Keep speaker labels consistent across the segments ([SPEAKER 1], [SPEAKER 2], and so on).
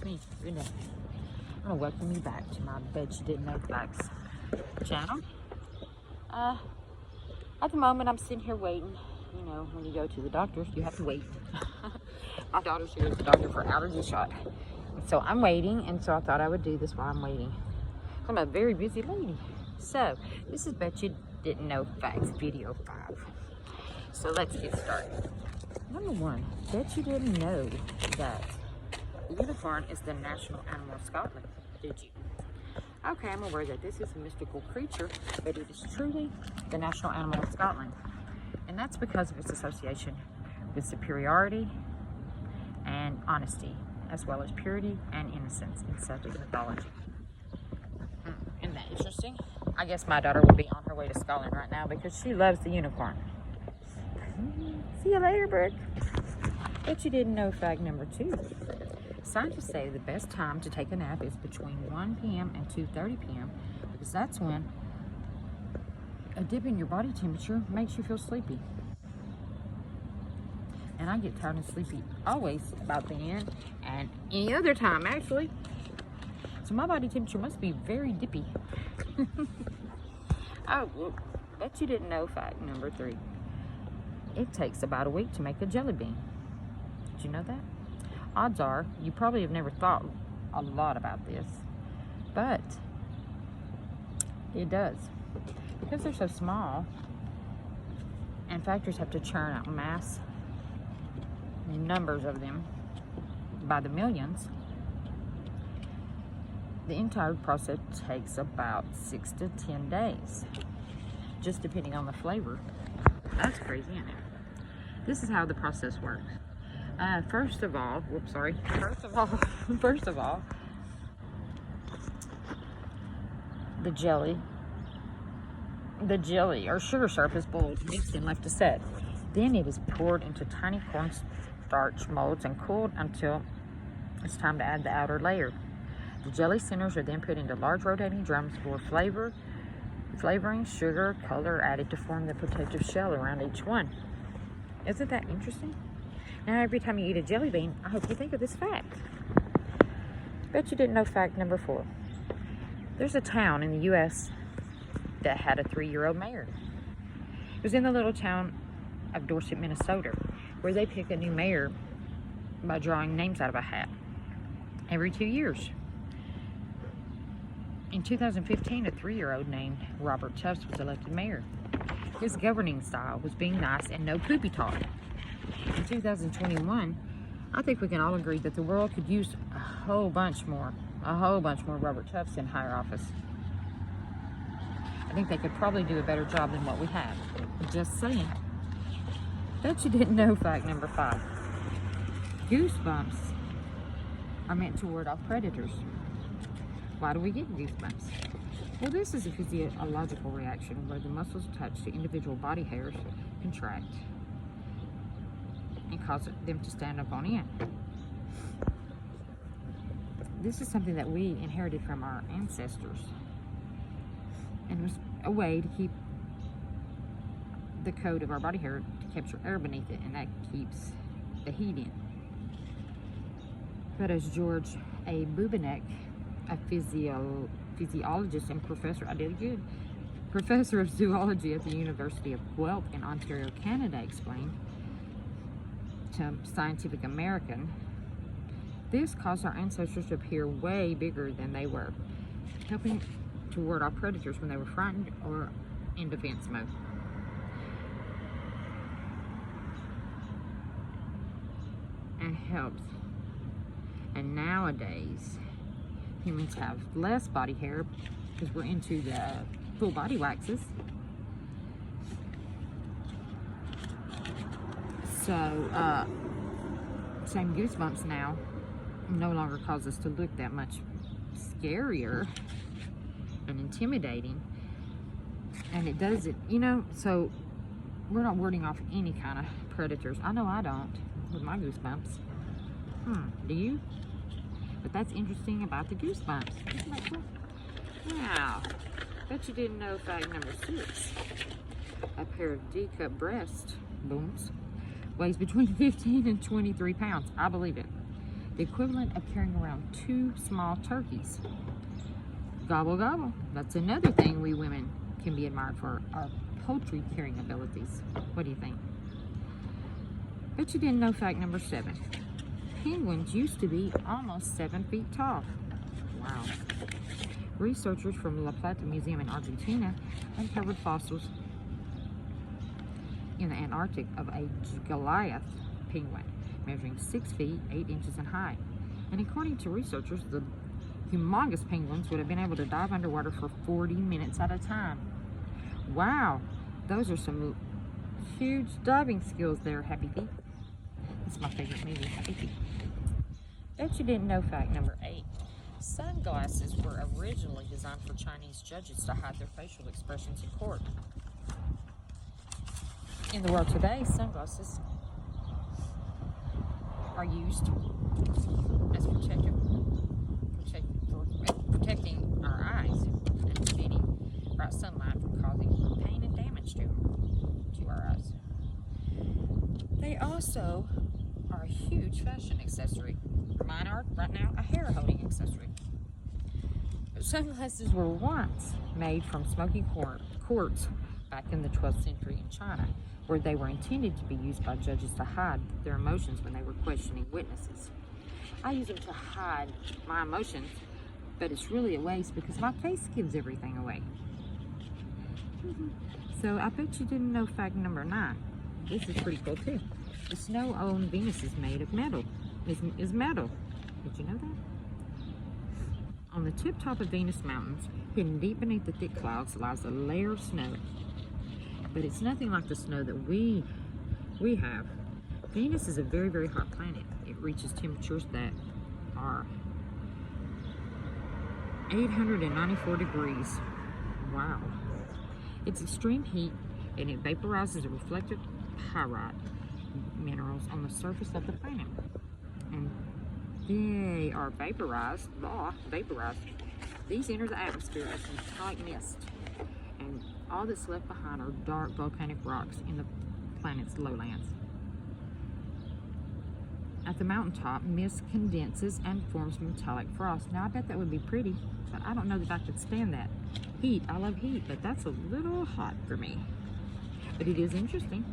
[SPEAKER 1] me, Brenda. I'm gonna welcome you back to my Bet You Didn't Know Facts channel. At the moment, I'm sitting here waiting. You know, when you go to the doctor, you have to wait. My daughter's here at the doctor for allergy shot. And so I'm waiting, and so I thought I would do this while I'm waiting. I'm a very busy lady. So, this is Bet You Didn't Know Facts video 5. So let's get started. Number 1, bet you didn't know that the unicorn is the national animal of Scotland. Did you? Okay, I'm aware that this is a mystical creature, but it is truly the national animal of Scotland. And that's because of its association with superiority and honesty, as well as purity and innocence in Celtic mythology. Isn't that interesting? I guess my daughter would be on her way to Scotland right now because she loves the unicorn. See you later, Brooke. Bet you didn't know fact number 2. Scientists say the best time to take a nap is between 1 p.m. and 2:30 p.m. because that's when a dip in your body temperature makes you feel sleepy. And I get tired and sleepy always about then and any other time, actually. So my body temperature must be very dippy. Oh, well, bet you didn't know fact number 3. It takes about a week to make a jelly bean. Did you know that? Odds are you probably have never thought a lot about this, but it does. Because they're so small and factories have to churn out mass numbers of them by the millions, the entire process takes about 6 to 10 days, just depending on the flavor. That's crazy, isn't it? This is how the process works. First of all, the jelly or sugar syrup is boiled, mixed, and left to set. Then it is poured into tiny cornstarch molds and cooled until it's time to add the outer layer. The jelly centers are then put into large rotating drums for flavoring, sugar, color added to form the protective shell around each one. Isn't that interesting? Now, every time you eat a jelly bean, I hope you think of this fact. Bet you didn't know fact number 4. There's a town in the U.S. that had a 3-year-old mayor. It was in the little town of Dorset, Minnesota, where they pick a new mayor by drawing names out of a hat every 2 years. In 2015, a 3-year-old named Robert Tufts was elected mayor. His governing style was being nice and no poopy talk. In 2021, I think we can all agree that the world could use a whole bunch more Robert Tufts in higher office. I think they could probably do a better job than what we have. Just saying. Bet you didn't know fact number 5. Goosebumps are meant to ward off predators. Why do we get goosebumps? Well, this is a physiological reaction where the muscles attached to individual body hairs contract and cause them to stand up on end. This is something that we inherited from our ancestors, and it was a way to keep the coat of our body hair to capture air beneath it, and that keeps the heat in. But as George A. Bubenek, a physiologist and professor of zoology at the University of Guelph in Ontario, Canada, explained to Scientific American, this caused our ancestors to appear way bigger than they were, helping to ward off predators when they were frightened or in defense mode. And helps. And nowadays, humans have less body hair because we're into the full body waxes. So, saying goosebumps now no longer cause us to look that much scarier and intimidating. And it does it, you know, so we're not warding off any kind of predators. I know I don't with my goosebumps. Do you? But that's interesting about the goosebumps. Isn't that cool? Now, bet you didn't know fact number 6. A pair of D-cup breast booms weighs between 15 and 23 pounds. I believe it. the equivalent of carrying around 2 small turkeys. Gobble gobble. That's another thing we women can be admired for, our poultry carrying abilities. What do you think? Bet you didn't know fact number 7. Penguins used to be almost 7 feet tall. Wow. Researchers from La Plata Museum in Argentina uncovered fossils in the Antarctic of a Goliath penguin, measuring 6 feet 8 inches in height. And according to researchers, the humongous penguins would have been able to dive underwater for 40 minutes at a time. Wow, those are some huge diving skills there, Happy Feet. That's my favorite movie, Happy Feet. Bet you didn't know fact number 8. Sunglasses were originally designed for Chinese judges to hide their facial expressions in court. In the world today, sunglasses are used as protecting our eyes and preventing bright sunlight from causing pain and damage to our eyes. They also are a huge fashion accessory. Mine are right now a hair holding accessory. But sunglasses were once made from smoky quartz back in the 12th century in China, where they were intended to be used by judges to hide their emotions when they were questioning witnesses. I use them to hide my emotions, but it's really a waste because my face gives everything away. So I bet you didn't know fact number 9. This is pretty cool too. The snow on Venus is made of metal. Is metal. Did you know that? On the tip top of Venus Mountains, hidden deep beneath the thick clouds, lies a layer of snow. But it's nothing like the snow that we have. Venus is a very, very hot planet. It reaches temperatures that are 894 degrees. Wow. It's extreme heat, and it vaporizes the reflective pyrite minerals on the surface of the planet. And they are vaporized. These enter the atmosphere as metallic mist. And all that's left behind are dark volcanic rocks in the planet's lowlands. At the mountaintop, mist condenses and forms metallic frost. Now, I bet that would be pretty, but I don't know that I could stand that heat. I love heat, but that's a little hot for me. But it is interesting.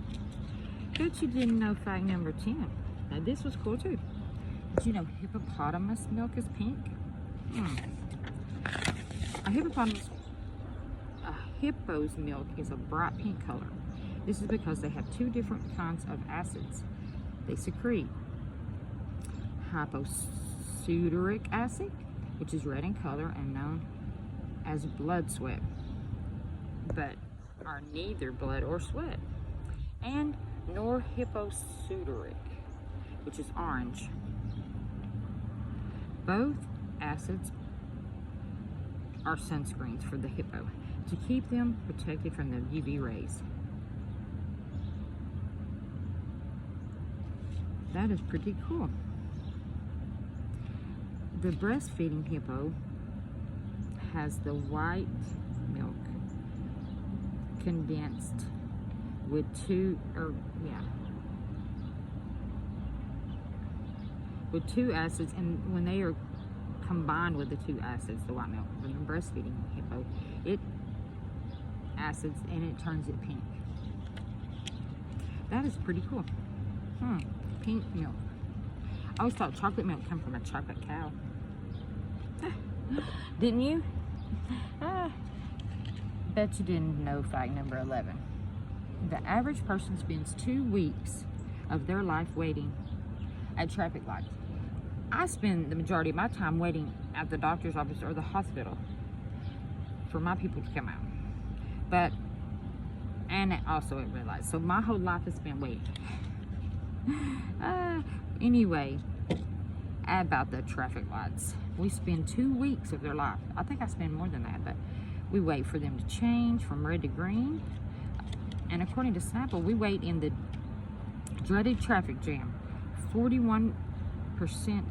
[SPEAKER 1] Bet you didn't know fact number 10. Now, this was cool too. Did you know hippopotamus milk is pink? A hippo's milk is a bright pink color. This is because they have 2 different kinds of acids they secrete. Hyposuteric acid, which is red in color and known as blood sweat, but are neither blood or sweat. And norhipposuteric, which is orange. Both acids are sunscreens for the hippo to keep them protected from the UV rays. That is pretty cool. The breastfeeding hippo has the white milk condensed with two acids, and when they are combined with the 2 acids, the white milk from the breastfeeding hippo, it acids and it turns it pink. That is pretty cool. Pink milk. I always thought chocolate milk came from a chocolate cow. Didn't you? Bet you didn't know fact number 11. The average person spends 2 weeks of their life waiting at traffic lights. I spend the majority of my time waiting at the doctor's office or the hospital for my people to come out. And also at red lights. So my whole life has been waiting. Anyway, about the traffic lights. We spend 2 weeks of their life. I think I spend more than that, but we wait for them to change from red to green. And according to Snapple, we wait in the dreaded traffic jam. 41%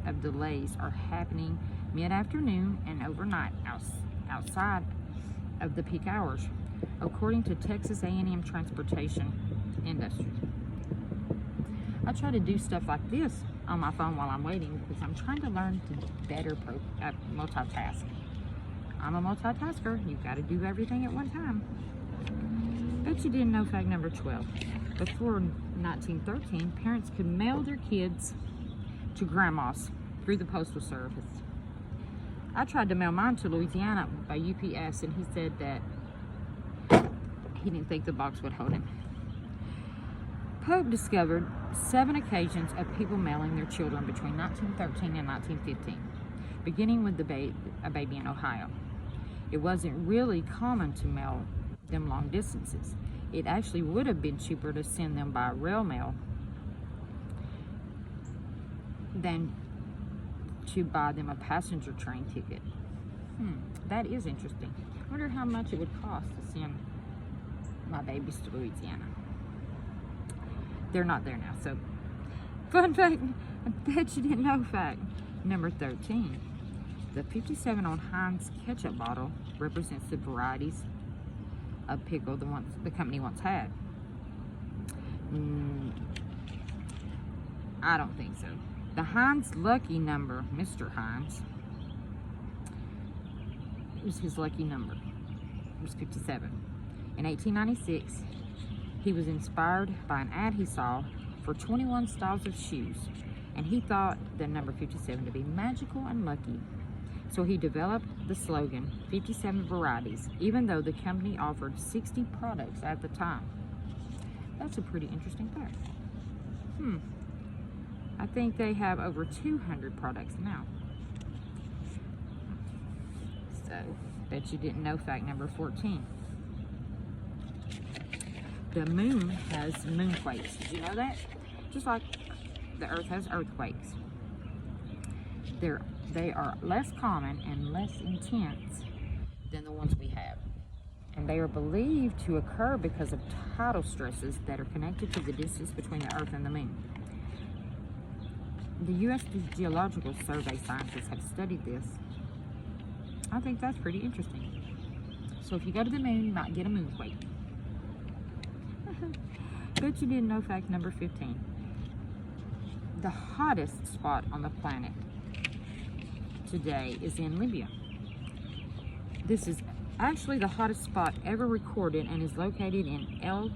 [SPEAKER 1] of delays are happening mid-afternoon and overnight outside of the peak hours, according to Texas A&M Transportation Industry. I try to do stuff like this on my phone while I'm waiting because I'm trying to learn to better multitask. I'm a multitasker. You've got to do everything at one time. Bet you didn't know fact number 12. Before 1913, parents could mail their kids to grandma's through the postal service. I tried to mail mine to Louisiana by UPS, and he said that he didn't think the box would hold him. Pope discovered 7 occasions of people mailing their children between 1913 and 1915, beginning with a baby in Ohio. It wasn't really common to mail them long distances. It actually would have been cheaper to send them by rail mail than to buy them a passenger train ticket. That is interesting. I wonder how much it would cost to send my babies to Louisiana. They're not there now, so fun fact, I bet you didn't know fact number 13. The 57 on Heinz ketchup bottle represents the varieties of pickle the company once had. I don't think so. The Heinz lucky number, Mr. Heinz, it was his lucky number. It was 57. In 1896, he was inspired by an ad he saw for 21 styles of shoes, and he thought the number 57 to be magical and lucky. So he developed the slogan, 57 varieties, even though the company offered 60 products at the time. That's a pretty interesting fact. I think they have over 200 products now. So, bet you didn't know fact number 14. The moon has moonquakes. Did you know that? Just like the earth has earthquakes. They are less common and less intense than the ones we have. And they are believed to occur because of tidal stresses that are connected to the distance between the earth and the moon. The U.S. Geological Survey scientists have studied this. I think that's pretty interesting. So if you go to the moon, you might get a moonquake. Bet you didn't know fact number 15. The hottest spot on the planet today is in Libya. This is actually the hottest spot ever recorded and is located in El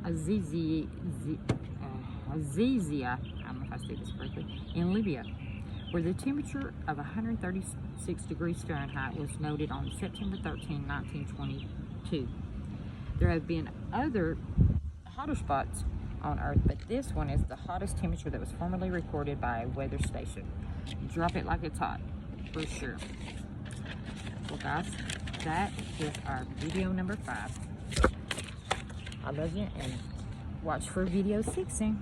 [SPEAKER 1] Azizia, I don't know if I say this correctly, in Libya, where the temperature of 136 degrees Fahrenheit was noted on September 13, 1922. There have been other hotter spots on Earth, but this one is the hottest temperature that was formerly recorded by a weather station. Drop it like it's hot, for sure. Well, guys, that is our video number 5. I love you, and watch for video 6 soon.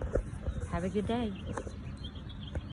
[SPEAKER 1] Have a good day.